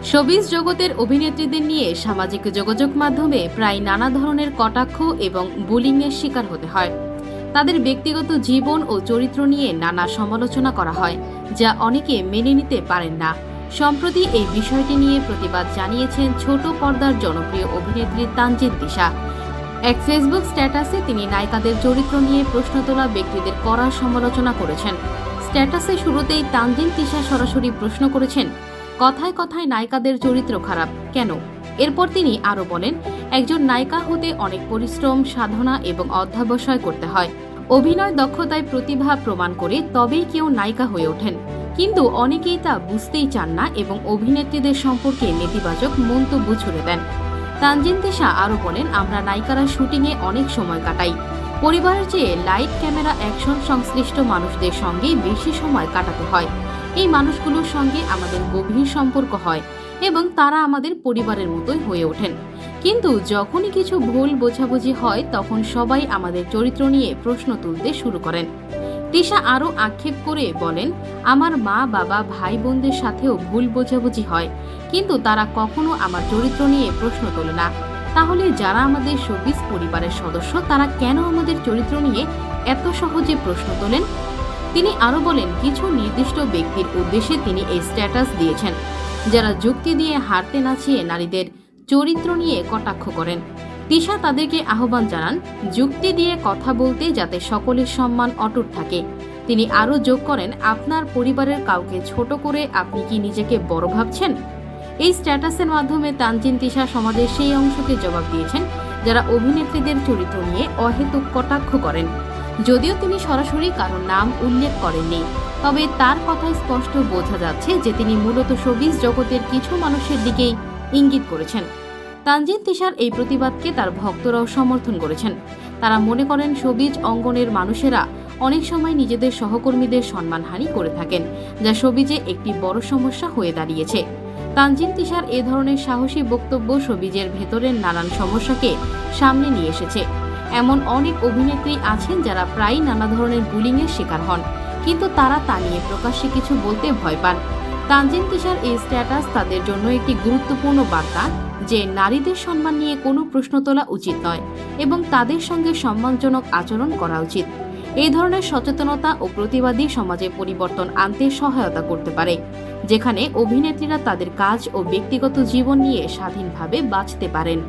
Showbiz জগতের অভিনেত্রীদের নিয়ে সামাজিক যোগাযোগ মাধ্যমে প্রায় নানা ধরনের কটাক্ষ এবং বুলিংয়ের শিকার হতে হয়। তাদের ব্যক্তিগত জীবন ও চরিত্র নিয়ে নানা সমালোচনা করা হয়, যা অনেকে মেনে নিতে পারেন না। সম্প্রতি এই বিষয়টি নিয়ে প্রতিবাদ জানিয়েছেন ছোট পর্দার জনপ্রিয় অভিনেত্রী তানজিন তিশা। এক ফেসবুক স্ট্যাটাসে তিনি নায়িকাদের চরিত্র নিয়ে প্রশ্ন তোলা ব্যক্তিদের কড়া সমালোচনা করেছেন। স্ট্যাটাসে শুরুতেই তানজিন তিশা সরাসরি প্রশ্ন করেছেন, কথায় কথায় নায়িকাদের চরিত্র খারাপ কেন? এরপর তিনি আরও বলেন, একজন নায়িকা হতে অনেক পরিশ্রম, সাধনা এবং অধ্যবসায় করতে হয়। অভিনয় দক্ষতায় প্রতিভা প্রমাণ করে তবেই কেউ নায়িকা হয়ে ওঠেন। কিন্তু অনেকেই তা বুঝতেই চান না এবং অভিনেত্রীদের সম্পর্কে নেতিবাচক মন্তব্য ছুড়ে দেন। তানজিন তিশা আরও বলেন, আমরা নায়িকারা শুটিংয়ে অনেক সময় কাটাই। পরিবারের চেয়ে লাইট, ক্যামেরা, অ্যাকশন সংশ্লিষ্ট মানুষদের সঙ্গে বেশি সময় কাটাতে হয়। এই মানুষগুলোর সঙ্গে আমাদের গভীর সম্পর্ক হয় এবং তারা আমাদের পরিবারের মতোই হয়ে ওঠেন। কিন্তু যখনই কিছু ভুল বোঝাবুঝি হয় তখন সবাই আমাদের চরিত্র নিয়ে প্রশ্ন তুলতে শুরু করেন। তিশা আরও আক্ষেপ করে বলেন, আমার মা, বাবা, ভাই বোনদের সাথেও ভুল বোঝাবুঝি হয়, কিন্তু তারা কখনো আমার চরিত্র নিয়ে প্রশ্ন তোলে না। তাহলে যারা আমাদের শোবিজ পরিবারের সদস্য তারা কেন আমাদের চরিত্র নিয়ে এত সহজে প্রশ্ন তোলেন? তিনি আরও বলেন, কিছু নির্দিষ্ট ব্যক্তির উদ্দেশ্যে তিনি এই স্ট্যাটাস দিয়েছেন, যারা যুক্তি দিয়ে হারতে নাচিয়ে নারীদের চরিত্র নিয়ে কটাক্ষ করেন। তিশা তাদেরকে আহ্বান জানান যুক্তি দিয়ে কথা বলতে, যাতে সকলের সম্মান অটুট থাকে। তিনি আরও যোগ করেন, আপনার পরিবারের কাউকে ছোট করে আপনি কি নিজেকে বড় ভাবছেন? এই স্ট্যাটাসের মাধ্যমে তানজিন তিশা সমাজের সেই অংশকে জবাব দিয়েছেন যারা অভিনেত্রীদের চরিত্র নিয়ে অহেতুক কটাক্ষ করেন। যদিও তিনি সরাসরি কারো নাম উল্লেখ করেননি, তবে তার কথায় স্পষ্ট বোঝা যাচ্ছে যে তিনি মূলত শোবিজ জগতের কিছু মানুষের দিকেই ইঙ্গিত করেছেন। তানজিন তিশার এই প্রতিবাদকে তার ভক্তরাও সমর্থন করেছেন। তারা মনে করেন শোবিজ অঙ্গনের মানুষেরা অনেক সময় নিজেদের সহকর্মীদের সম্মানহানি করে থাকেন, যা শোবিজে একটি বড় সমস্যা হয়ে দাঁড়িয়েছে। তানজিন তিশার এ ধরনের সাহসী বক্তব্য শোবিজের ভেতরের নানান সমস্যাকে সামনে নিয়ে এসেছে। এমন অনেক অভিনেত্রী আছেন যারা প্রায়ই নানা ধরনের বুলিংয়ের শিকার হন, কিন্তু তারা তা নিয়ে প্রকাশ্যে কিছু বলতে ভয় পান। তানজিন তিশার এই স্ট্যাটাস তাদের জন্য একটি গুরুত্বপূর্ণ বার্তা যে নারীদের সম্মান নিয়ে কোনো প্রশ্ন তোলা উচিত নয় এবং তাদের সঙ্গে সম্মানজনক আচরণ করা উচিত। এই ধরনের সচেতনতা ও প্রতিবাদী সমাজে পরিবর্তন আনতে সহায়তা করতে পারে, যেখানে অভিনেত্রীরা তাদের কাজ ও ব্যক্তিগত জীবন নিয়ে স্বাধীনভাবে বাঁচতে পারেন।